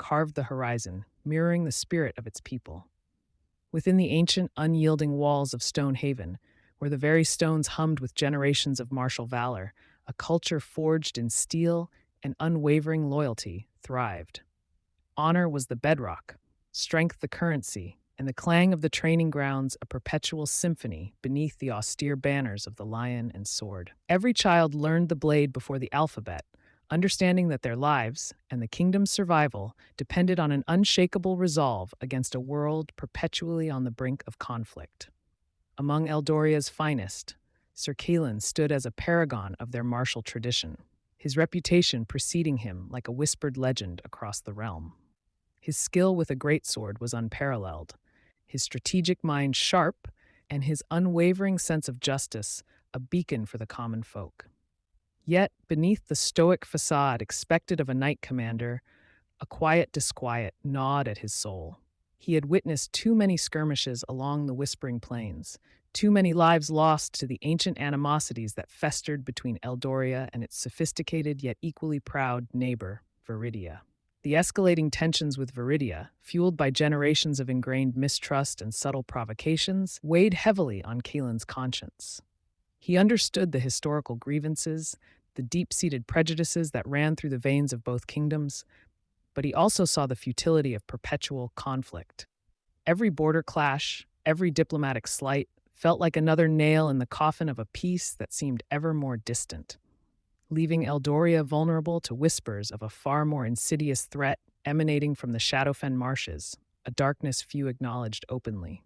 carved the horizon, mirroring the spirit of its people. Within the ancient, unyielding walls of Stonehaven, where the very stones hummed with generations of martial valor, a culture forged in steel and unwavering loyalty thrived. Honor was the bedrock, strength the currency, and the clang of the training grounds a perpetual symphony beneath the austere banners of the lion and sword. Every child learned the blade before the alphabet, understanding that their lives and the kingdom's survival depended on an unshakable resolve against a world perpetually on the brink of conflict. Among Eldoria's finest, Sir Kaelin stood as a paragon of their martial tradition, his reputation preceding him like a whispered legend across the realm. His skill with a greatsword was unparalleled, his strategic mind sharp, and his unwavering sense of justice a beacon for the common folk. Yet, beneath the stoic facade expected of a knight commander, a quiet disquiet gnawed at his soul. He had witnessed too many skirmishes along the Whispering Plains, too many lives lost to the ancient animosities that festered between Eldoria and its sophisticated yet equally proud neighbor, Viridia. The escalating tensions with Viridia, fueled by generations of ingrained mistrust and subtle provocations, weighed heavily on Kaelin's conscience. He understood the historical grievances, the deep-seated prejudices that ran through the veins of both kingdoms, but he also saw the futility of perpetual conflict. Every border clash, every diplomatic slight, felt like another nail in the coffin of a peace that seemed ever more distant, leaving Eldoria vulnerable to whispers of a far more insidious threat emanating from the Shadowfen marshes, a darkness few acknowledged openly.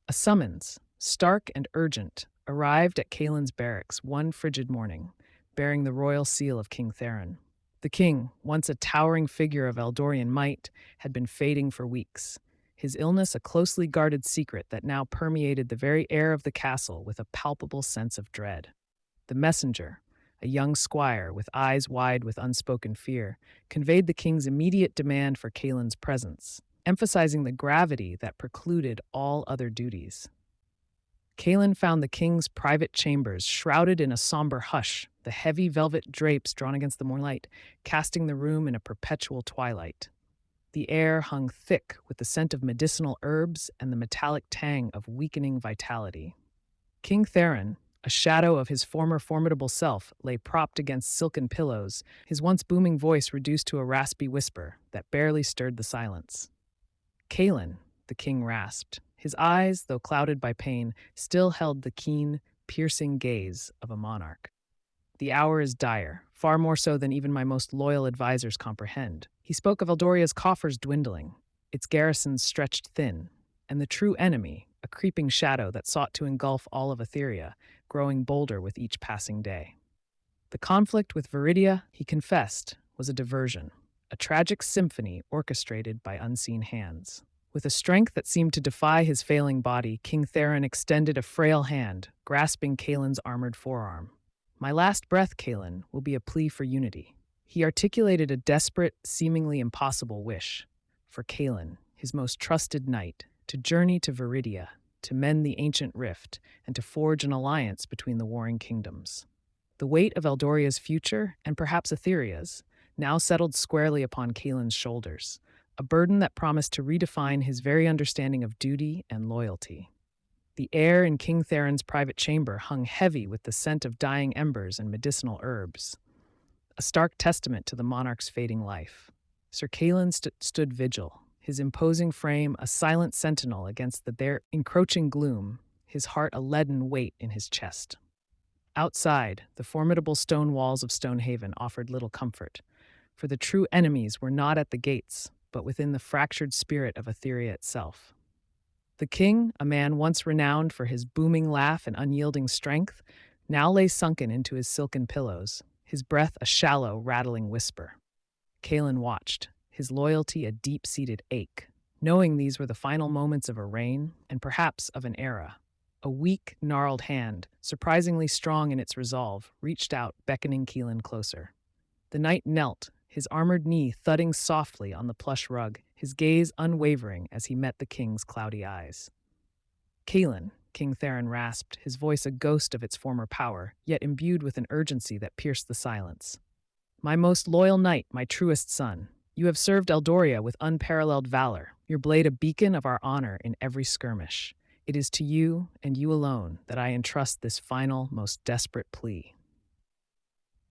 A summons, stark and urgent, arrived at Kaelin's barracks one frigid morning, bearing the royal seal of King Theron. The king, once a towering figure of Eldorian might, had been fading for weeks, his illness a closely guarded secret that now permeated the very air of the castle with a palpable sense of dread. The messenger, a young squire with eyes wide with unspoken fear, conveyed the king's immediate demand for Kaelin's presence, emphasizing the gravity that precluded all other duties. Kaelin found the king's private chambers shrouded in a somber hush, the heavy velvet drapes drawn against the moonlight, casting the room in a perpetual twilight. The air hung thick with the scent of medicinal herbs and the metallic tang of weakening vitality. King Theron, a shadow of his former formidable self, lay propped against silken pillows, his once booming voice reduced to a raspy whisper that barely stirred the silence. Kaelin, the king rasped. His eyes, though clouded by pain, still held the keen, piercing gaze of a monarch. The hour is dire, far more so than even my most loyal advisors comprehend. He spoke of Eldoria's coffers dwindling, its garrisons stretched thin, and the true enemy, a creeping shadow that sought to engulf all of Etheria, growing bolder with each passing day. The conflict with Viridia, he confessed, was a diversion, a tragic symphony orchestrated by unseen hands. With a strength that seemed to defy his failing body, King Theron extended a frail hand, grasping Kaelin's armored forearm. "My last breath, Kaelin, will be a plea for unity." He articulated a desperate, seemingly impossible wish for Kaelin, his most trusted knight, to journey to Viridia, to mend the ancient rift, and to forge an alliance between the warring kingdoms. The weight of Eldoria's future, and perhaps Etheria's, now settled squarely upon Kaelin's shoulders, a burden that promised to redefine his very understanding of duty and loyalty. The air in King Theron's private chamber hung heavy with the scent of dying embers and medicinal herbs, a stark testament to the monarch's fading life. Sir Kaelin stood vigil, his imposing frame a silent sentinel against the there encroaching gloom, his heart a leaden weight in his chest. Outside, the formidable stone walls of Stonehaven offered little comfort, for the true enemies were not at the gates, but within the fractured spirit of Etheria itself. The king, a man once renowned for his booming laugh and unyielding strength, now lay sunken into his silken pillows, his breath a shallow, rattling whisper. Kaelin watched, his loyalty a deep-seated ache, knowing these were the final moments of a reign, and perhaps of an era. A weak, gnarled hand, surprisingly strong in its resolve, reached out, beckoning Kaelin closer. The knight knelt, his armored knee thudding softly on the plush rug, his gaze unwavering as he met the king's cloudy eyes. "Kaelin," King Theron rasped, his voice a ghost of its former power, yet imbued with an urgency that pierced the silence. "My most loyal knight, my truest son, You have served Eldoria with unparalleled valor, your blade a beacon of our honor in every skirmish. It is to you, and you alone, that I entrust this final, most desperate plea."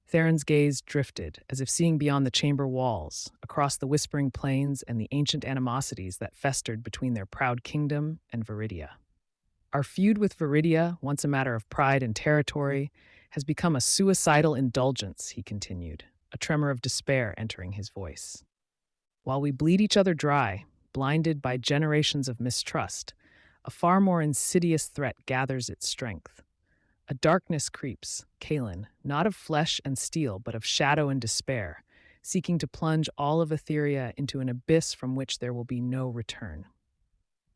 Theron's gaze drifted, as if seeing beyond the chamber walls, across the whispering plains and the ancient animosities that festered between their proud kingdom and Viridia. "Our feud with Viridia, once a matter of pride and territory, has become a suicidal indulgence," he continued, a tremor of despair entering his voice. "While we bleed each other dry, blinded by generations of mistrust, a far more insidious threat gathers its strength. A darkness creeps, Kalen, not of flesh and steel, but of shadow and despair, seeking to plunge all of Etheria into an abyss from which there will be no return."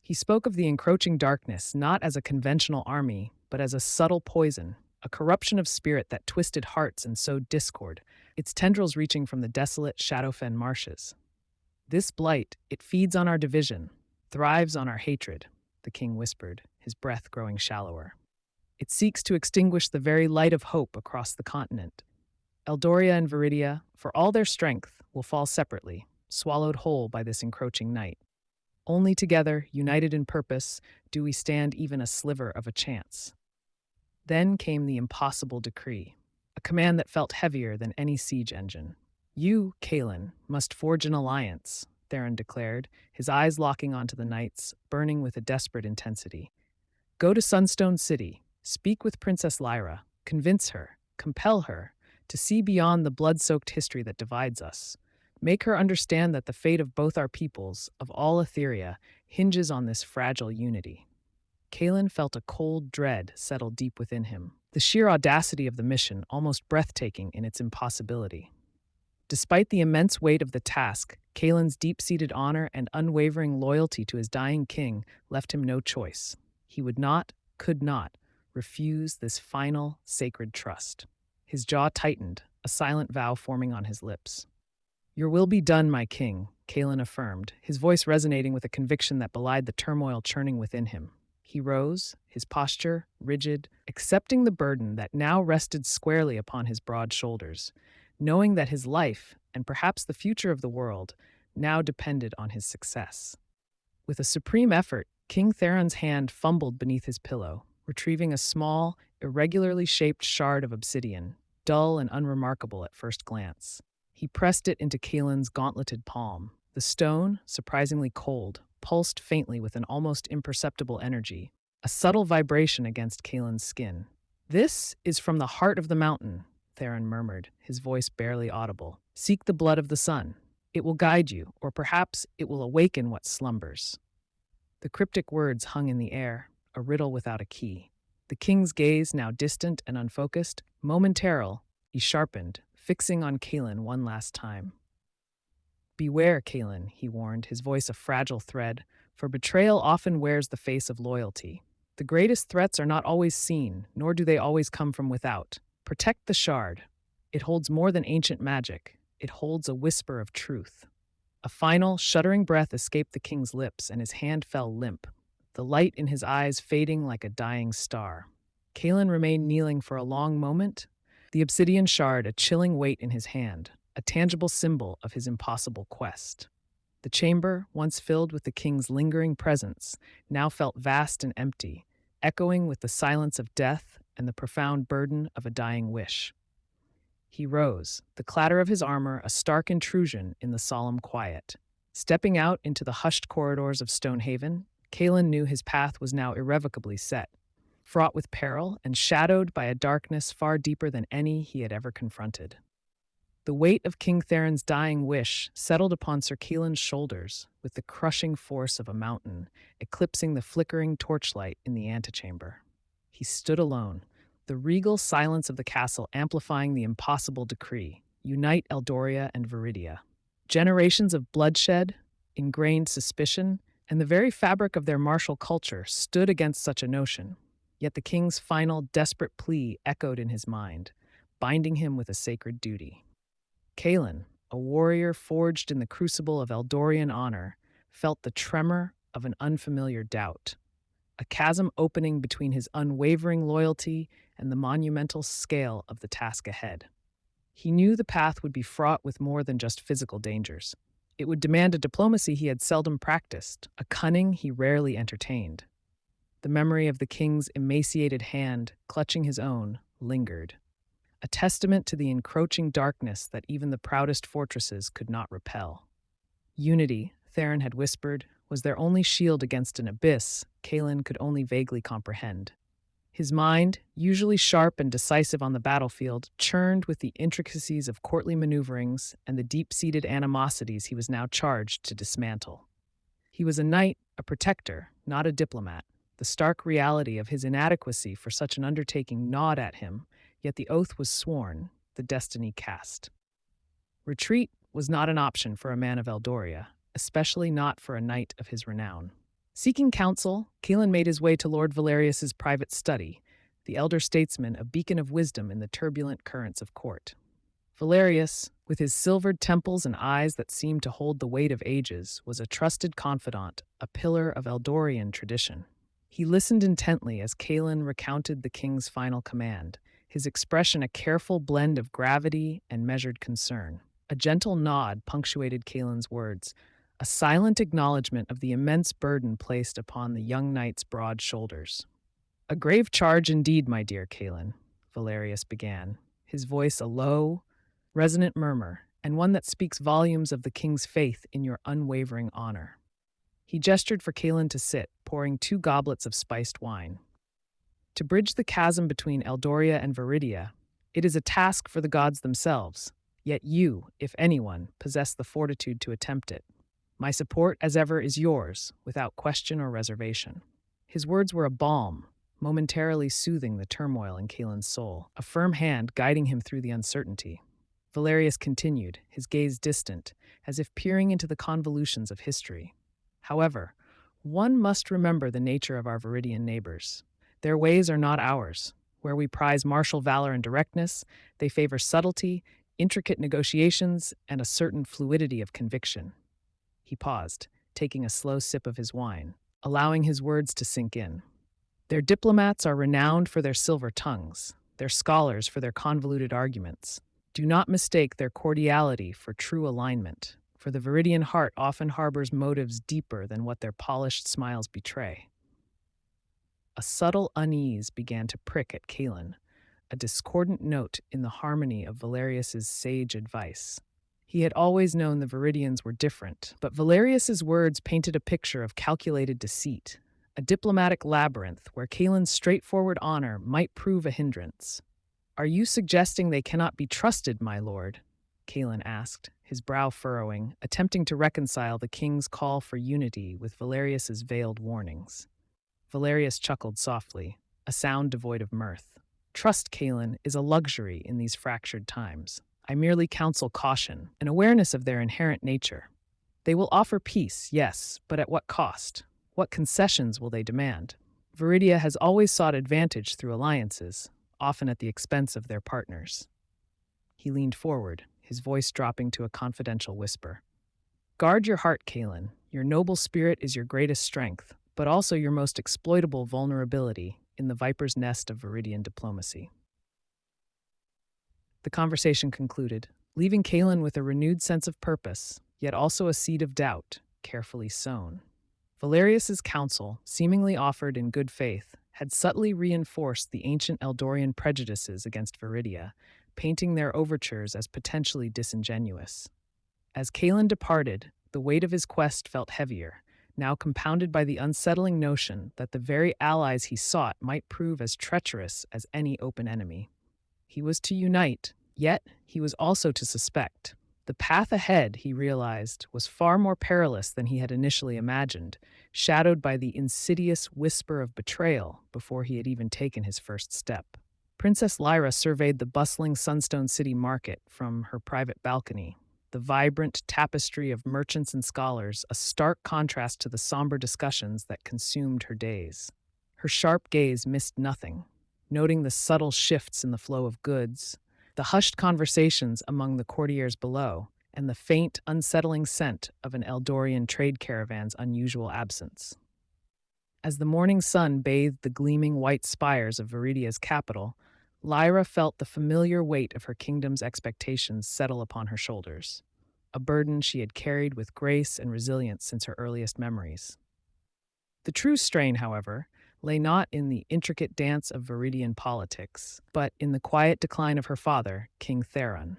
He spoke of the encroaching darkness not as a conventional army, but as a subtle poison, a corruption of spirit that twisted hearts and sowed discord, its tendrils reaching from the desolate Shadowfen marshes. "This blight, it feeds on our division, thrives on our hatred," the king whispered, his breath growing shallower. "It seeks to extinguish the very light of hope across the continent. Eldoria and Viridia, for all their strength, will fall separately, swallowed whole by this encroaching night. Only together, united in purpose, do we stand even a sliver of a chance." Then came the impossible decree, a command that felt heavier than any siege engine. "You, Kalen, must forge an alliance," Theron declared, his eyes locking onto the knights, burning with a desperate intensity. "Go to Sunstone City, speak with Princess Lyra, convince her, compel her, to see beyond the blood-soaked history that divides us. Make her understand that the fate of both our peoples, of all Etheria, hinges on this fragile unity." Kalen felt a cold dread settle deep within him, the sheer audacity of the mission almost breathtaking in its impossibility. Despite the immense weight of the task, Kalen's deep-seated honor and unwavering loyalty to his dying king left him no choice. He would not, could not, refuse this final, sacred trust. His jaw tightened, a silent vow forming on his lips. "Your will be done, my king," Kalen affirmed, his voice resonating with a conviction that belied the turmoil churning within him. He rose, his posture rigid, accepting the burden that now rested squarely upon his broad shoulders, knowing that his life, and perhaps the future of the world, now depended on his success. With a supreme effort, King Theron's hand fumbled beneath his pillow, retrieving a small, irregularly shaped shard of obsidian, dull and unremarkable at first glance. He pressed it into Kalen's gauntleted palm. The stone, surprisingly cold, pulsed faintly with an almost imperceptible energy, a subtle vibration against Kalen's skin. "This is from the heart of the mountain," Theron murmured, his voice barely audible. "Seek the blood of the sun. It will guide you, or perhaps it will awaken what slumbers." The cryptic words hung in the air, a riddle without a key. The king's gaze, now distant and unfocused, momentarily, he sharpened, fixing on Kalen one last time. "Beware, Kalen," he warned, his voice a fragile thread, for betrayal often wears the face of loyalty. "The greatest threats are not always seen, nor do they always come from without. Protect the shard. It holds more than ancient magic. It holds a whisper of truth." A final, shuddering breath escaped the king's lips, and his hand fell limp, the light in his eyes fading like a dying star. Kalen remained kneeling for a long moment, the obsidian shard a chilling weight in his hand, a tangible symbol of his impossible quest. The chamber, once filled with the king's lingering presence, now felt vast and empty, echoing with the silence of death and the profound burden of a dying wish. He rose, the clatter of his armor a stark intrusion in the solemn quiet. Stepping out into the hushed corridors of Stonehaven, Kalen knew his path was now irrevocably set, fraught with peril and shadowed by a darkness far deeper than any he had ever confronted. The weight of King Theron's dying wish settled upon Sir Keelan's shoulders with the crushing force of a mountain, eclipsing the flickering torchlight in the antechamber. He stood alone, the regal silence of the castle amplifying the impossible decree: unite Eldoria and Viridia. Generations of bloodshed, ingrained suspicion, and the very fabric of their martial culture stood against such a notion. Yet the king's final, desperate plea echoed in his mind, binding him with a sacred duty. Kalen, a warrior forged in the crucible of Eldorian honor, felt the tremor of an unfamiliar doubt, a chasm opening between his unwavering loyalty and the monumental scale of the task ahead. He knew the path would be fraught with more than just physical dangers. It would demand a diplomacy he had seldom practiced, a cunning he rarely entertained. The memory of the king's emaciated hand, clutching his own, lingered, a testament to the encroaching darkness that even the proudest fortresses could not repel. Unity, Theron had whispered, was their only shield against an abyss Kaelin could only vaguely comprehend. His mind, usually sharp and decisive on the battlefield, churned with the intricacies of courtly maneuverings and the deep-seated animosities he was now charged to dismantle. He was a knight, a protector, not a diplomat. The stark reality of his inadequacy for such an undertaking gnawed at him, yet the oath was sworn, the destiny cast. Retreat was not an option for a man of Eldoria, especially not for a knight of his renown. Seeking counsel, Kaelin made his way to Lord Valerius's private study, the elder statesman a beacon of wisdom in the turbulent currents of court. Valerius, with his silvered temples and eyes that seemed to hold the weight of ages, was a trusted confidant, a pillar of Eldorian tradition. He listened intently as Kaelin recounted the king's final command, his expression a careful blend of gravity and measured concern. A gentle nod punctuated Kaelin's words, a silent acknowledgement of the immense burden placed upon the young knight's broad shoulders. "A grave charge indeed, my dear Kaelin," Valerius began, his voice a low, resonant murmur, and one that speaks volumes of the king's faith in your unwavering honor. He gestured for Kaelin to sit, pouring 2 goblets of spiced wine. "To bridge the chasm between Eldoria and Viridia, it is a task for the gods themselves, yet you, if anyone, possess the fortitude to attempt it. My support, as ever, is yours, without question or reservation." His words were a balm, momentarily soothing the turmoil in Kaelin's soul, a firm hand guiding him through the uncertainty. Valerius continued, his gaze distant, as if peering into the convolutions of history. "However, one must remember the nature of our Viridian neighbors. Their ways are not ours. Where we prize martial valor and directness, they favor subtlety, intricate negotiations, and a certain fluidity of conviction." He paused, taking a slow sip of his wine, allowing his words to sink in. "Their diplomats are renowned for their silver tongues, their scholars for their convoluted arguments. Do not mistake their cordiality for true alignment, for the Viridian heart often harbors motives deeper than what their polished smiles betray." A subtle unease began to prick at Kaelin, a discordant note in the harmony of Valerius's sage advice. He had always known the Viridians were different, but Valerius's words painted a picture of calculated deceit, a diplomatic labyrinth where Kaelin's straightforward honor might prove a hindrance. "Are you suggesting they cannot be trusted, my lord?" Kaelin asked, his brow furrowing, attempting to reconcile the king's call for unity with Valerius's veiled warnings. Valerius chuckled softly, a sound devoid of mirth. "Trust, Kaelin, is a luxury in these fractured times. I merely counsel caution, an awareness of their inherent nature. They will offer peace, yes, but at what cost? What concessions will they demand? Viridia has always sought advantage through alliances, often at the expense of their partners." He leaned forward, his voice dropping to a confidential whisper. "Guard your heart, Kaelin. Your noble spirit is your greatest strength, but also your most exploitable vulnerability in the viper's nest of Viridian diplomacy." The conversation concluded, leaving Kaelin with a renewed sense of purpose, yet also a seed of doubt, carefully sown. Valerius's counsel, seemingly offered in good faith, had subtly reinforced the ancient Eldorian prejudices against Viridia, painting their overtures as potentially disingenuous. As Kaelin departed, the weight of his quest felt heavier, now compounded by the unsettling notion that the very allies he sought might prove as treacherous as any open enemy. He was to unite, yet he was also to suspect. The path ahead, he realized, was far more perilous than he had initially imagined, shadowed by the insidious whisper of betrayal before he had even taken his first step. Princess Lyra surveyed the bustling Sunstone City market from her private balcony, the vibrant tapestry of merchants and scholars a stark contrast to the somber discussions that consumed her days. Her sharp gaze missed nothing, noting the subtle shifts in the flow of goods, the hushed conversations among the courtiers below, and the faint, unsettling scent of an Eldorian trade caravan's unusual absence. As the morning sun bathed the gleaming white spires of Viridia's capital, Lyra felt the familiar weight of her kingdom's expectations settle upon her shoulders. a burden she had carried with grace and resilience since her earliest memories. The true strain, however, lay not in the intricate dance of Viridian politics, but in the quiet decline of her father, King Theron.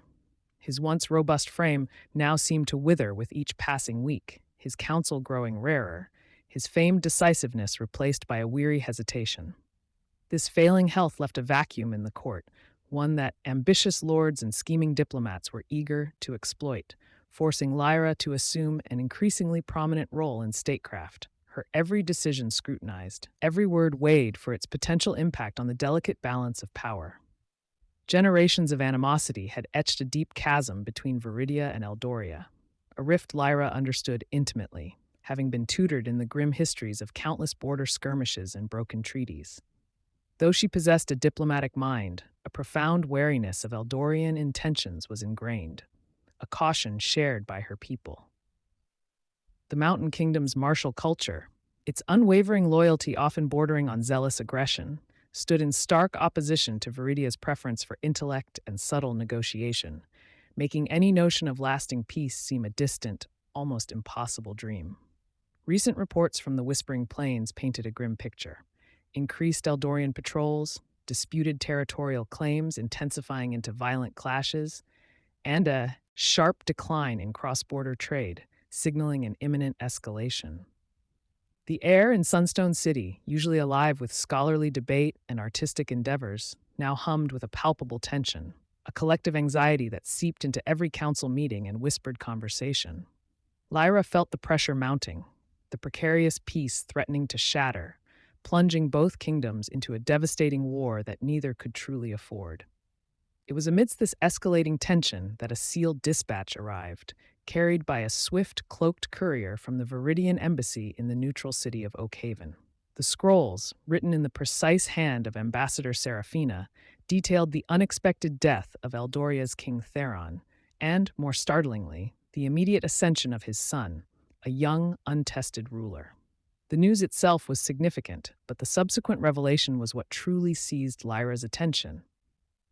His once robust frame now seemed to wither with each passing week, his counsel growing rarer, his famed decisiveness replaced by a weary hesitation. This failing health left a vacuum in the court, one that ambitious lords and scheming diplomats were eager to exploit, forcing Lyra to assume an increasingly prominent role in statecraft, her every decision scrutinized, every word weighed for its potential impact on the delicate balance of power. Generations of animosity had etched a deep chasm between Viridia and Eldoria, a rift Lyra understood intimately, having been tutored in the grim histories of countless border skirmishes and broken treaties. Though she possessed a diplomatic mind, a profound wariness of Eldorian intentions was ingrained, a caution shared by her people. The Mountain Kingdom's martial culture, its unwavering loyalty often bordering on zealous aggression, stood in stark opposition to Viridia's preference for intellect and subtle negotiation, making any notion of lasting peace seem a distant, almost impossible dream. Recent reports from the Whispering Plains painted a grim picture. Increased Eldorian patrols, disputed territorial claims intensifying into violent clashes, and a sharp decline in cross-border trade, signaling an imminent escalation. The air in Sunstone City, usually alive with scholarly debate and artistic endeavors, now hummed with a palpable tension, a collective anxiety that seeped into every council meeting and whispered conversation. Lyra felt the pressure mounting, the precarious peace threatening to shatter, plunging both kingdoms into a devastating war that neither could truly afford. It was amidst this escalating tension that a sealed dispatch arrived, carried by a swift, cloaked courier from the Viridian embassy in the neutral city of Oakhaven. The scrolls, written in the precise hand of Ambassador Seraphina, detailed the unexpected death of Eldoria's King Theron, and, more startlingly, the immediate ascension of his son, a young, untested ruler. The news itself was significant, but the subsequent revelation was what truly seized Lyra's attention,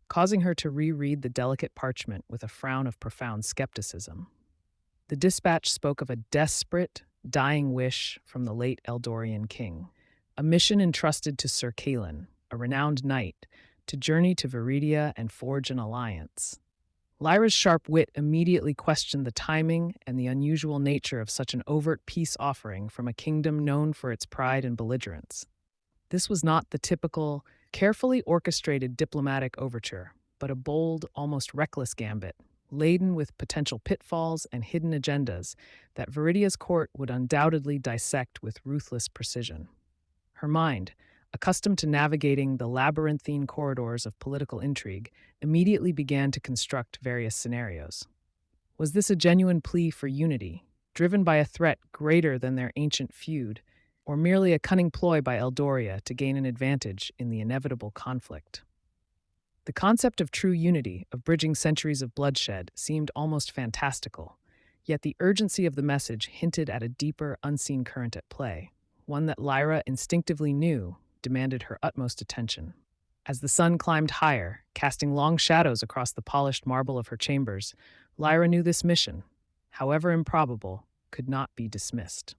causing her to reread the delicate parchment with a frown of profound skepticism. The dispatch spoke of a desperate, dying wish from the late Eldorian king, a mission entrusted to Sir Kalin, a renowned knight, to journey to Viridia and forge an alliance. Lyra's sharp wit immediately questioned the timing and the unusual nature of such an overt peace offering from a kingdom known for its pride and belligerence. This was not the typical, carefully orchestrated diplomatic overture, but a bold, almost reckless gambit, laden with potential pitfalls and hidden agendas that Viridia's court would undoubtedly dissect with ruthless precision. Her mind, accustomed to navigating the labyrinthine corridors of political intrigue, immediately began to construct various scenarios. Was this a genuine plea for unity, driven by a threat greater than their ancient feud, or merely a cunning ploy by Eldoria to gain an advantage in the inevitable conflict? The concept of true unity, of bridging centuries of bloodshed, seemed almost fantastical, yet the urgency of the message hinted at a deeper, unseen current at play, one that Lyra instinctively knew demanded her utmost attention. As the sun climbed higher, casting long shadows across the polished marble of her chambers, Lyra knew this mission, however improbable, could not be dismissed.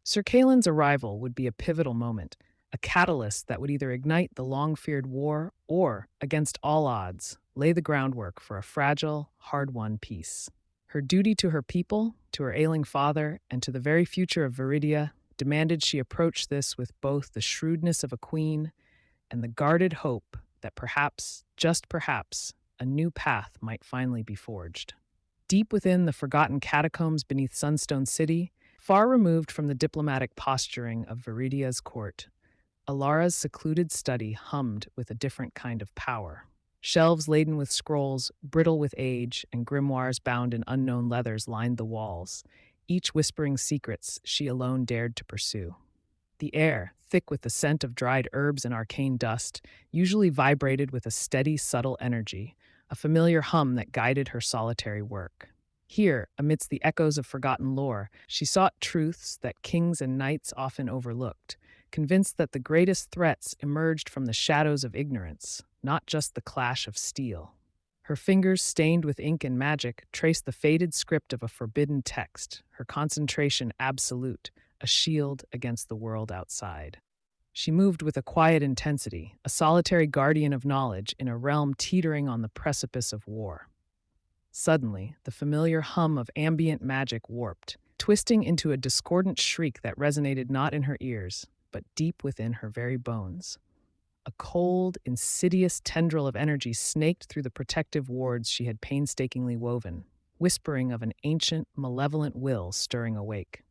Sir Kalin's arrival would be a pivotal moment, a catalyst that would either ignite the long-feared war or, against all odds, lay the groundwork for a fragile, hard-won peace. Her duty to her people, to her ailing father, and to the very future of Viridia demanded she approach this with both the shrewdness of a queen and the guarded hope that perhaps, just perhaps, a new path might finally be forged. Deep within the forgotten catacombs beneath Sunstone City, far removed from the diplomatic posturing of Viridia's court, Alara's secluded study hummed with a different kind of power. Shelves laden with scrolls, brittle with age, and grimoires bound in unknown leathers lined the walls, each whispering secrets she alone dared to pursue. The air, thick with the scent of dried herbs and arcane dust, usually vibrated with a steady, subtle energy, a familiar hum that guided her solitary work. Here, amidst the echoes of forgotten lore, she sought truths that kings and knights often overlooked, convinced that the greatest threats emerged from the shadows of ignorance, not just the clash of steel. Her fingers, stained with ink and magic, traced the faded script of a forbidden text, her concentration absolute, a shield against the world outside. She moved with a quiet intensity, a solitary guardian of knowledge in a realm teetering on the precipice of war. Suddenly, the familiar hum of ambient magic warped, twisting into a discordant shriek that resonated not in her ears, but deep within her very bones. A cold, insidious tendril of energy snaked through the protective wards she had painstakingly woven, whispering of an ancient, malevolent will stirring awake.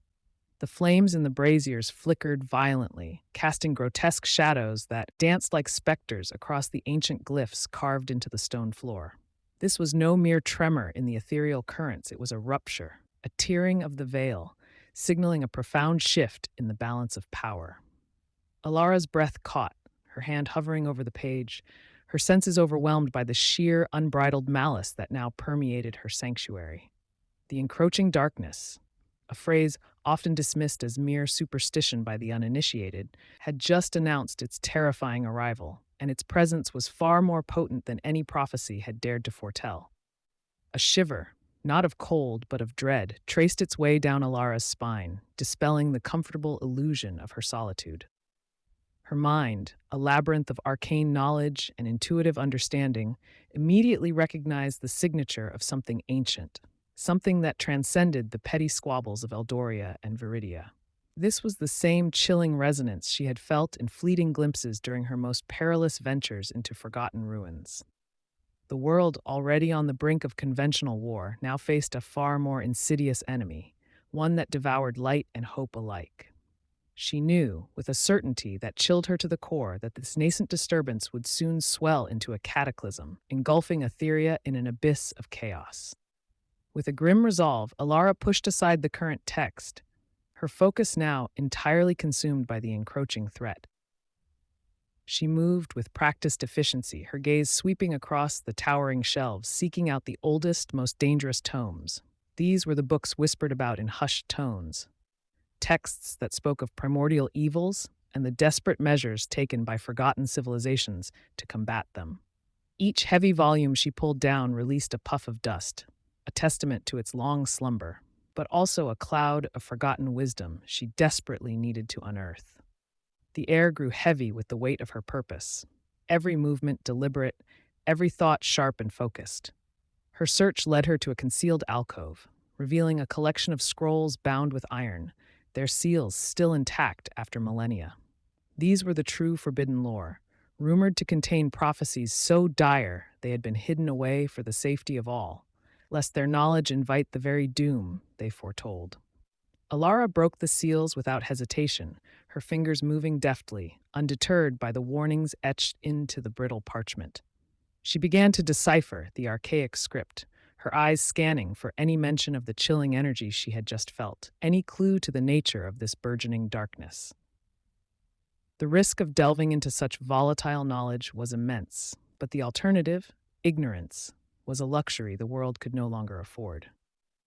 The flames in the braziers flickered violently, casting grotesque shadows that danced like specters across the ancient glyphs carved into the stone floor. This was no mere tremor in the ethereal currents, it was a rupture, a tearing of the veil, signaling a profound shift in the balance of power. Alara's breath caught, her hand hovering over the page, her senses overwhelmed by the sheer, unbridled malice that now permeated her sanctuary. The encroaching darkness, a phrase often dismissed as mere superstition by the uninitiated, had just announced its terrifying arrival, and its presence was far more potent than any prophecy had dared to foretell. A shiver, not of cold but of dread, traced its way down Alara's spine, dispelling the comfortable illusion of her solitude. Her mind, a labyrinth of arcane knowledge and intuitive understanding, immediately recognized the signature of something ancient, something that transcended the petty squabbles of Eldoria and Viridia. This was the same chilling resonance she had felt in fleeting glimpses during her most perilous ventures into forgotten ruins. The world, already on the brink of conventional war, now faced a far more insidious enemy, one that devoured light and hope alike. She knew, with a certainty that chilled her to the core, that this nascent disturbance would soon swell into a cataclysm, engulfing Etheria in an abyss of chaos. With a grim resolve, Alara pushed aside the current text, her focus now entirely consumed by the encroaching threat. She moved with practiced efficiency, her gaze sweeping across the towering shelves, seeking out the oldest, most dangerous tomes. These were the books whispered about in hushed tones, texts that spoke of primordial evils and the desperate measures taken by forgotten civilizations to combat them. Each heavy volume she pulled down released a puff of dust, a testament to its long slumber, but also a cloud of forgotten wisdom she desperately needed to unearth. The air grew heavy with the weight of her purpose, every movement deliberate, every thought sharp and focused. Her search led her to a concealed alcove, revealing a collection of scrolls bound with iron, their seals still intact after millennia. These were the true forbidden lore, rumored to contain prophecies so dire they had been hidden away for the safety of all, lest their knowledge invite the very doom they foretold. Alara broke the seals without hesitation, her fingers moving deftly, undeterred by the warnings etched into the brittle parchment. She began to decipher the archaic script, her eyes scanning for any mention of the chilling energy she had just felt, any clue to the nature of this burgeoning darkness. The risk of delving into such volatile knowledge was immense, but the alternative, ignorance, was a luxury the world could no longer afford.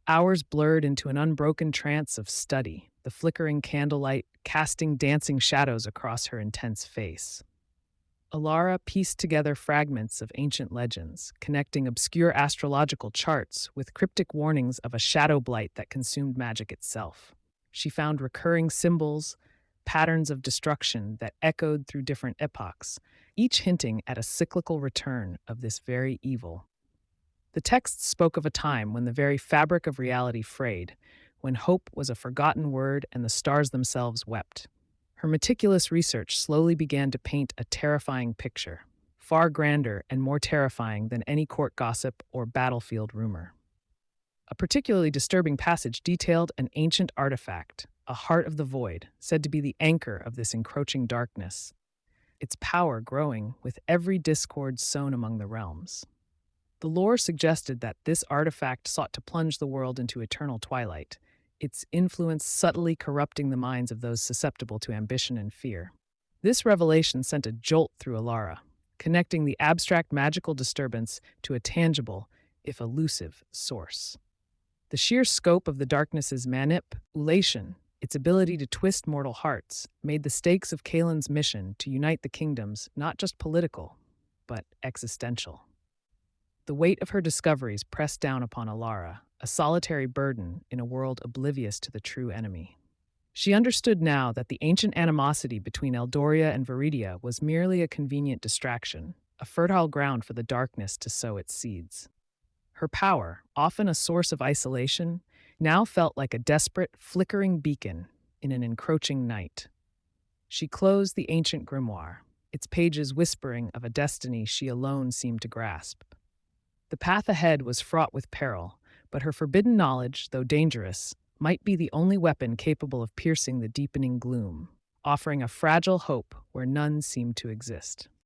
Hours blurred into an unbroken trance of study, the flickering candlelight casting dancing shadows across her intense face. Alara pieced together fragments of ancient legends, connecting obscure astrological charts with cryptic warnings of a shadow blight that consumed magic itself. She found recurring symbols, patterns of destruction that echoed through different epochs, each hinting at a cyclical return of this very evil. The texts spoke of a time when the very fabric of reality frayed, when hope was a forgotten word and the stars themselves wept. Her meticulous research slowly began to paint a terrifying picture, far grander and more terrifying than any court gossip or battlefield rumor. A particularly disturbing passage detailed an ancient artifact, a heart of the void, said to be the anchor of this encroaching darkness, its power growing with every discord sown among the realms. The lore suggested that this artifact sought to plunge the world into eternal twilight, its influence subtly corrupting the minds of those susceptible to ambition and fear. This revelation sent a jolt through Alara, connecting the abstract magical disturbance to a tangible, if elusive, source. The sheer scope of the darkness's manipulation, its ability to twist mortal hearts, made the stakes of Kaelin's mission to unite the kingdoms not just political, but existential. The weight of her discoveries pressed down upon Alara, a solitary burden in a world oblivious to the true enemy. She understood now that the ancient animosity between Eldoria and Viridia was merely a convenient distraction, a fertile ground for the darkness to sow its seeds. Her power, often a source of isolation, now felt like a desperate, flickering beacon in an encroaching night. She closed the ancient grimoire, its pages whispering of a destiny she alone seemed to grasp. The path ahead was fraught with peril, but her forbidden knowledge, though dangerous, might be the only weapon capable of piercing the deepening gloom, offering a fragile hope where none seemed to exist.